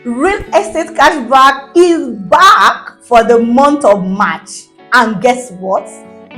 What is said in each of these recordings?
Real Estate Cashback is back for the month of March. And guess what?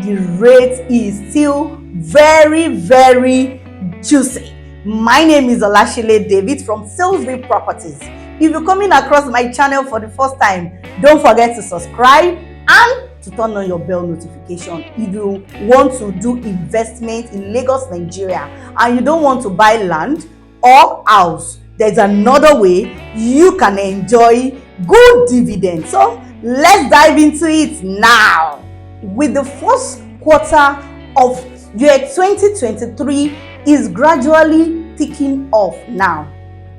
The rate is still very, very juicy. My name is Olashile David from Salesville Properties. If you're coming across my channel for the first time, don't forget to subscribe and to turn on your bell notification. If you want to do investment in Lagos, Nigeria, and you don't want to buy land or house, there's another way you can enjoy good dividends. So let's dive into it now. With the first quarter of year 2023 is gradually ticking off now.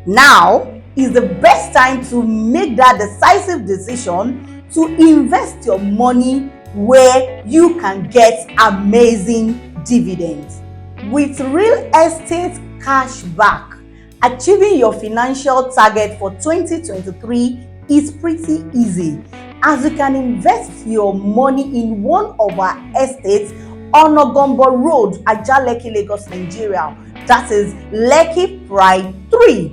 Now is the best time to make that decisive decision to invest your money where you can get amazing dividends. With Real Estate Cashback, achieving your financial target for 2023 is pretty easy, as you can invest your money in one of our estates on Ogombo Road, Ajaleki, Lagos, Nigeria. That is Lekki Pride 3.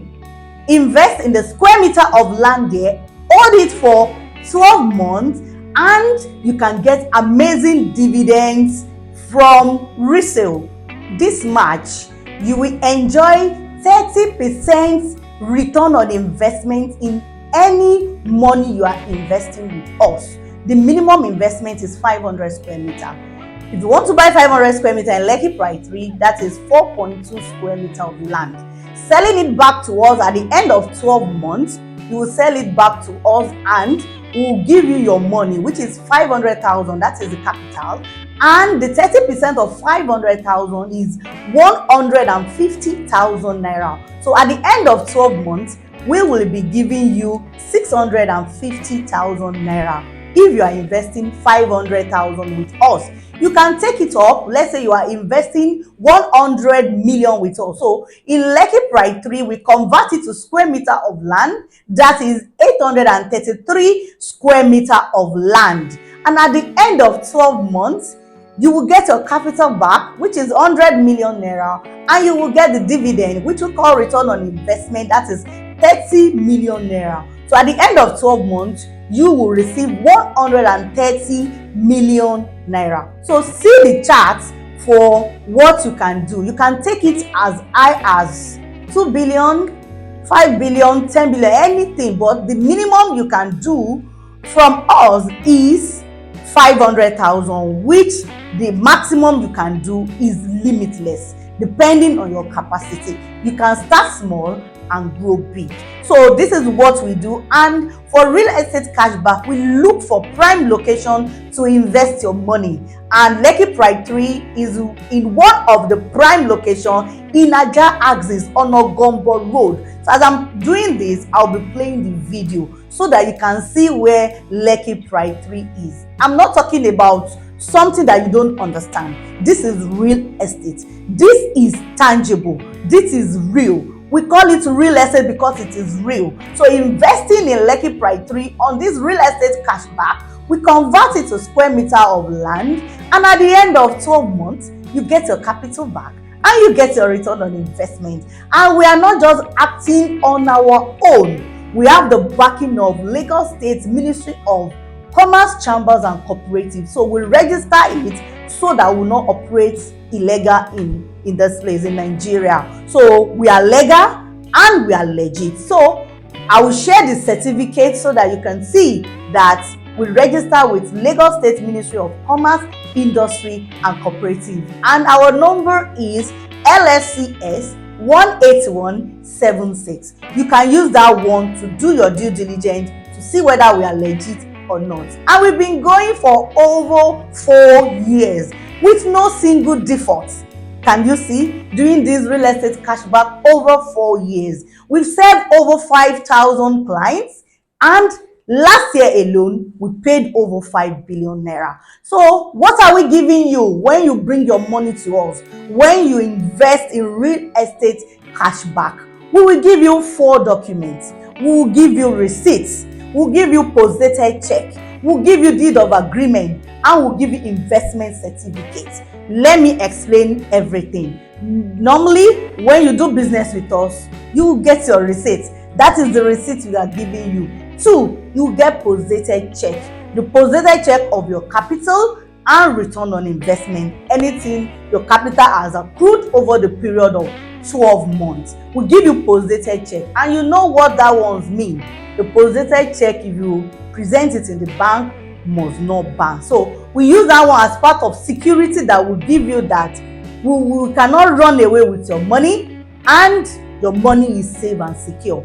Invest in the square meter of land there, hold it for 12 months, and you can get amazing dividends from resale. This March, you will enjoy 30% return on investment in any money you are investing with us. The minimum investment is 500 square meter. If you want to buy 500 square meter in Lekki Pride 3, that is 4.2 square meter of land. Selling it back to us at the end of 12 months, you will sell it back to us and we will give you your money, which is 500,000, that is the capital, and the 30% of 500,000 is 150,000 naira. So at the end of 12 months, we will be giving you 650,000 naira if you are investing 500,000 with us. You can take it up. Let's say you are investing 100 million with us. So in Lekki Pride 3, we convert it to square meter of land. That is 833 square meter of land. And at the end of 12 months, you will get your capital back, which is 100 million naira, and you will get the dividend, which we call return on investment, that is 30 million naira. So at the end of 12 months, you will receive 130 million naira. So see the chart for what you can do. You can take it as high as 2 billion, 5 billion, 10 billion, anything, but the minimum you can do from us is 500,000, which the maximum you can do is limitless, depending on your capacity. You can start small and grow big. So this is what we do. And for Real Estate Cashback, we look for prime location to invest your money, and Lekki Pride 3 is in one of the prime location in Aja Axis on Ogombo Road. So as I'm doing this, I'll be playing the video so that you can see where Lekki Pride 3 is. I'm not talking about something that you don't understand. This is real estate. This is tangible. This is real. We call it real estate because it is real. So investing in Lekki Pride 3 on this Real Estate Cashback, we convert it to square meter of land, and at the end of 12 months, you get your capital back and you get your return on investment. And we are not just acting on our own. We have the backing of Lagos State Ministry of Commerce, Chambers and Cooperatives. So we register it so that we will not operate illegal in this place in Nigeria. So we are legal and we are legit. So I will share the certificate so that you can see that we register with Lagos State Ministry of Commerce, Industry and Cooperative. And our number is LSCS 18176. You can use that one to do your due diligence to see whether we are legit or not. And we've been going for over 4 years with no single default. Can you see? Doing this Real Estate Cashback over 4 years. We've served over 5,000 clients, and last year alone, we paid over 5 billion naira. So what are we giving you when you bring your money to us? When you invest in Real Estate Cashback, we will give you 4 documents. We will give you receipts. We'll give you post-dated check. We'll give you deed of agreement, and we'll give you investment certificates. Let me explain everything. Normally, when you do business with us, you will get your receipts. That is the receipt we are giving you. 2, you get post-dated check. The post-dated check of your capital and return on investment, anything your capital has accrued over the period of 12 months. We give you post-dated check, and you know what that ones mean. The post-dated check, if you present it in the bank, must not bounce. So we use that one as part of security that will give you that we cannot run away with your money, and your money is safe and secure.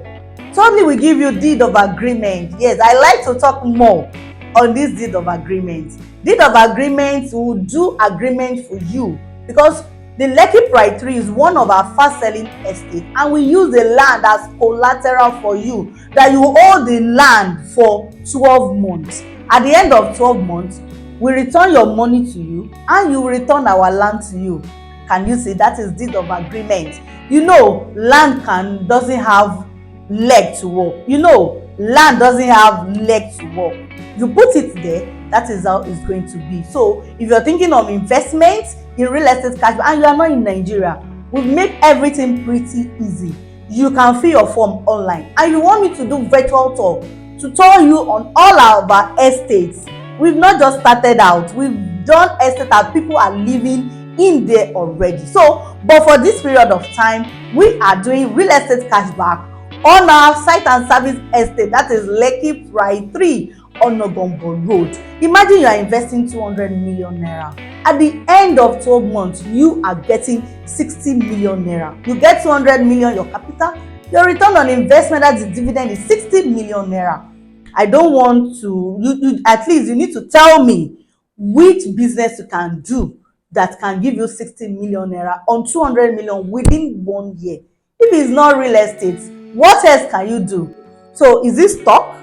Thirdly, we give you deed of agreement. Yes, I like to talk more on this deed of agreement. Deed of agreement, we will do agreement for you because the Lekki Pride 3 is one of our fast selling estates, and we use the land as collateral for you, that you hold the land for 12 months. At the end of 12 months, we return your money to you and you return our land to you. Can you see? That is deed of agreement. You know, land doesn't have leg to walk. You know, land doesn't have leg to walk. You put it there, that is how it's going to be. So if you're thinking of investment in real estate cashback and you are not in Nigeria, we've made everything pretty easy. You can fill your form online, and you want me to do virtual tour to tell you on all our estates. We've not just started out, we've done estate that people are living in there already. So but for this period of time, we are doing real estate cashback on our site and service estate, that is Lekki Pride 3 on Nogombo Road. Imagine you are investing 200 million naira. At the end of 12 months, you are getting 60 million naira. You get 200 million your capital, your return on investment, that's the dividend, is 60 million naira. I don't want to, at least you need to tell me which business you can do that can give you 60 million naira on 200 million within 1 year. If it's not real estate, what else can you do? So is it stock?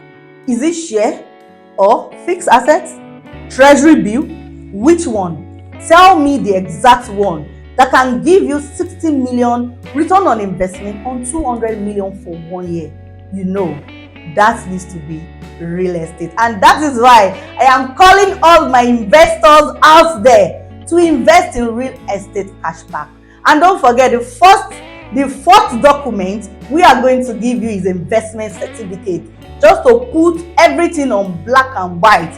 Is it share? Or fixed assets? Treasury bill? Which one? Tell me the exact one that can give you 60 million return on investment on 200 million for 1 year. You know, that needs to be real estate. And that is why I am calling all my investors out there to invest in real estate cashback. And don't forget, the fourth document we are going to give you is investment certificate, just to put everything on black and white.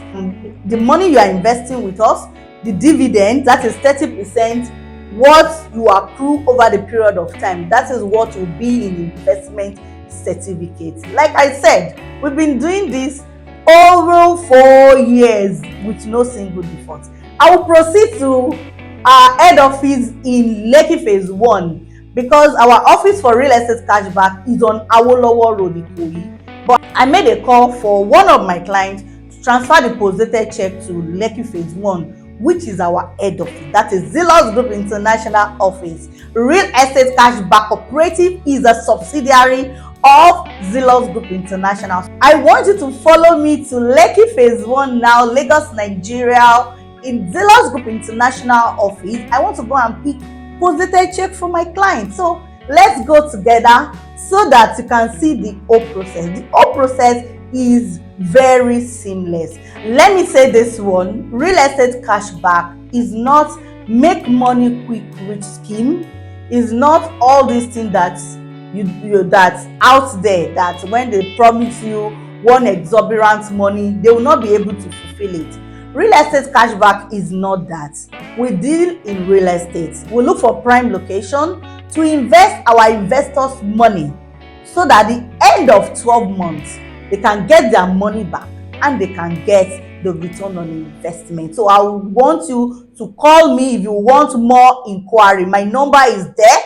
The money you are investing with us, the dividend, that is 30%, what you accrue over the period of time, that is what will be in investment certificate. Like I said, we've been doing this over 4 years with no single default. I will proceed to our head office in Lekki Phase 1 because our office for real estate cashback is on Awolowo Road, Ikoyi. But I made a call for one of my clients to transfer the post-dated check to Lekki Phase 1, which is our head office. That is Zelos Group International Office. Real Estate Cashback Cooperative is a subsidiary of Zelos Group International. I want you to follow me to Lekki Phase 1 now, Lagos, Nigeria, in Zelos Group International Office. I want to go and pick post-dated check for my client. So let's go together so that you can see the whole process. The whole process is very seamless. Let me say this one, real estate cashback is not make money quick rich scheme. Is not all these things that you that's out there, that when they promise you one exorbitant money, they will not be able to fulfill it. Real estate cashback is not that. We deal in real estate. We look for prime location to invest our investors' money so that at the end of 12 months, they can get their money back and they can get the return on investment. So I want you to call me if you want more inquiry. My number is there.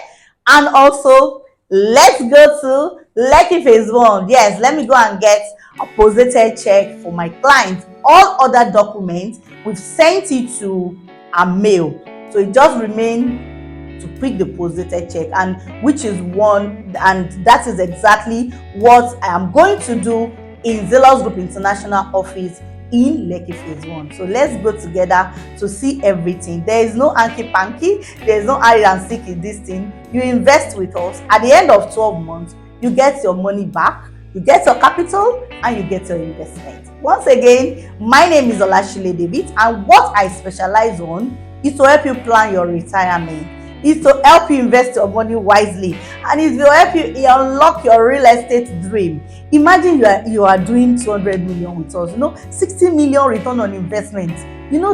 And also, let's go to Lekki Phase 1. Yes, let me go and get a post-dated check for my clients. All other documents, we've sent it to a mail. So it just remains to pick the post-dated check, and which is one, and that is exactly what I am going to do in Zelos Group International Office in Lekki Phase 1. So let's go together to see everything. There is no hanky-panky, there is no hide and seek in this thing. You invest with us. At the end of 12 months, you get your money back, you get your capital, and you get your investment. Once again, my name is Olashile David, and what I specialize on is to help you plan your retirement. is to help you invest your money wisely, and it will help you unlock your real estate dream. Imagine you are doing 200 million with us, 60 million return on investment,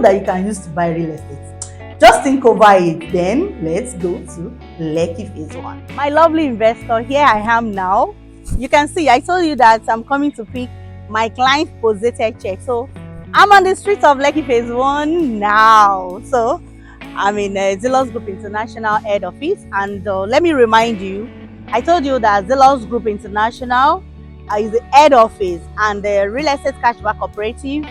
that you can use to buy real estate. Just think over it. Then let's go to Lekki phase 1. My lovely investor, here I am now. You can see I told you that I'm coming to pick my client posited check. So I'm on the streets of Lekki phase 1 now. So I'm in Zelos Group International head office, and let me remind you, I told you that Zelos Group International is the head office, and the Real Estate Cashback Cooperative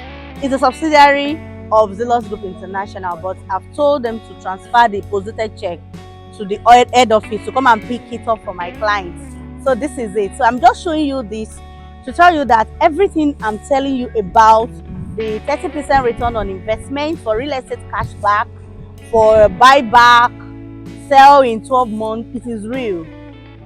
is a subsidiary of Zelos Group International, but I've told them to transfer the deposited check to the head office to come and pick it up for my clients. So this is it. So I'm just showing you this to tell you that everything I'm telling you about the 30% return on investment for real estate cashback, for buyback, sell in 12 months, it is real.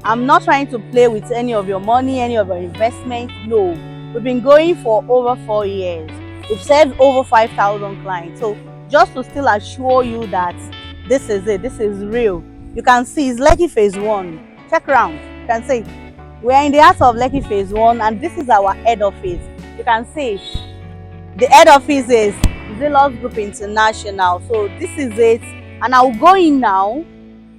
I'm not trying to play with any of your money, any of your investment. No, we've been going for over 4 years. We've served over 5,000 clients. So just to still assure you that this is it, this is real. You can see it's Lekki phase 1. Check around. You can see we are in the heart of Lekki phase 1, and this is our head office. You can see the head office is Zelos Group International. So this is it, and I'll go in now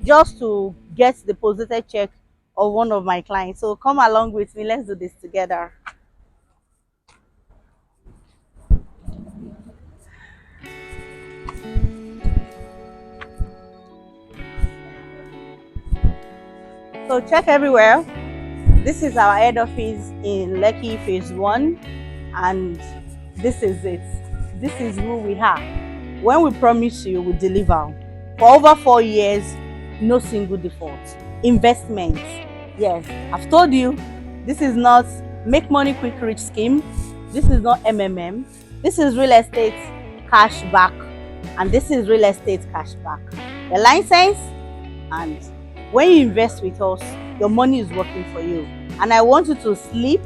just to get the deposited check of one of my clients. So come along with me, let's do this together. So check everywhere. This is our head office in Lekki phase 1, and this is it. This is who we are. When we promise you, we deliver. For over 4 years, no single default. Investments. Yes, I've told you, this is not make money quick rich scheme. This is not MMM. This is real estate cashback, and this is real estate cashback. The license, and when you invest with us, your money is working for you. And I want you to sleep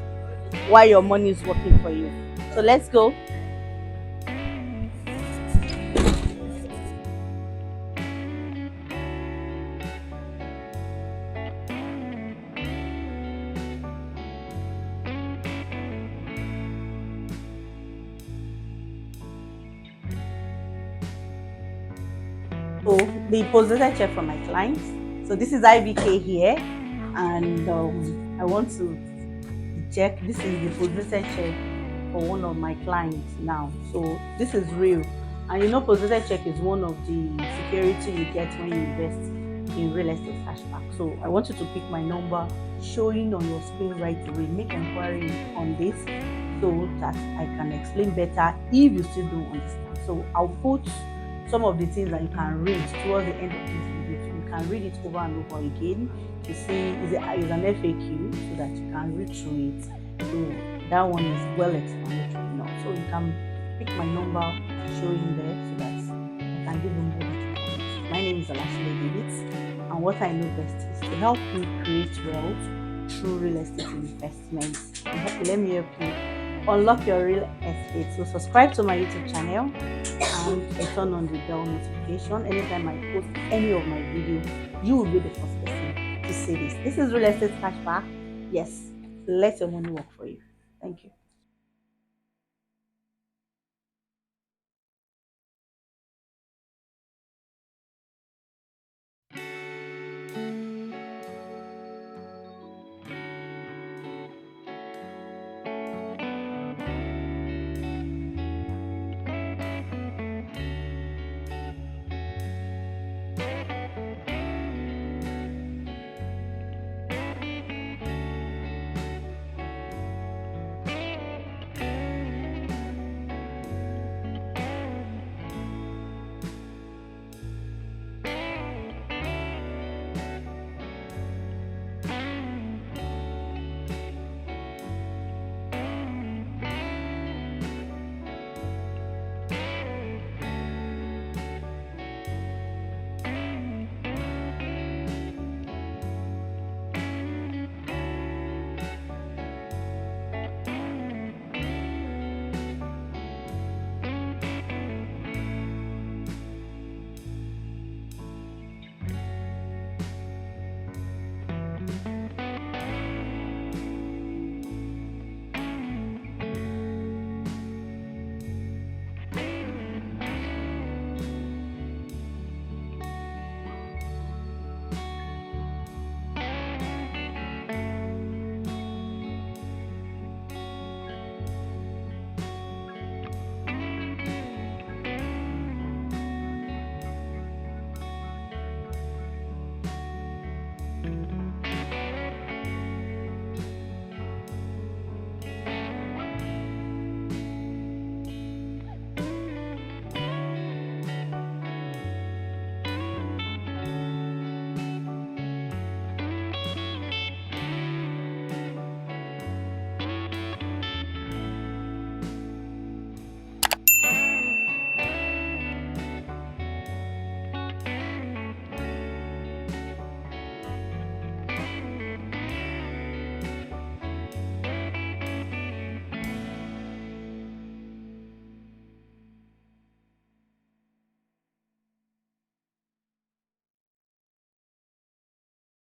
while your money is working for you. So let's go. So the deposited check from my clients. So this is IBK here, and I want to check. This is the deposited check for one of my clients now. So this is real, and deposited check is one of the security you get when you invest in real estate cashback. So I want you to pick my number showing on your screen right away. Make inquiry on this so that I can explain better if you still don't understand. So I'll put some of the things that you can read towards the end of this video. So you can read it over and over again to see is an FAQ so that you can read through it. So that one is well explanatory now. So you can pick my number showing there so that I can give you more details. My name is Alashile David, and what I know best is to help you create wealth through real estate investments. Let me help you unlock your real estate. So subscribe to my YouTube channel and turn on the bell notification. Anytime I post any of my videos, you will be the first person to see this. This is real estate cashback. Yes, let your money work for you. Thank you.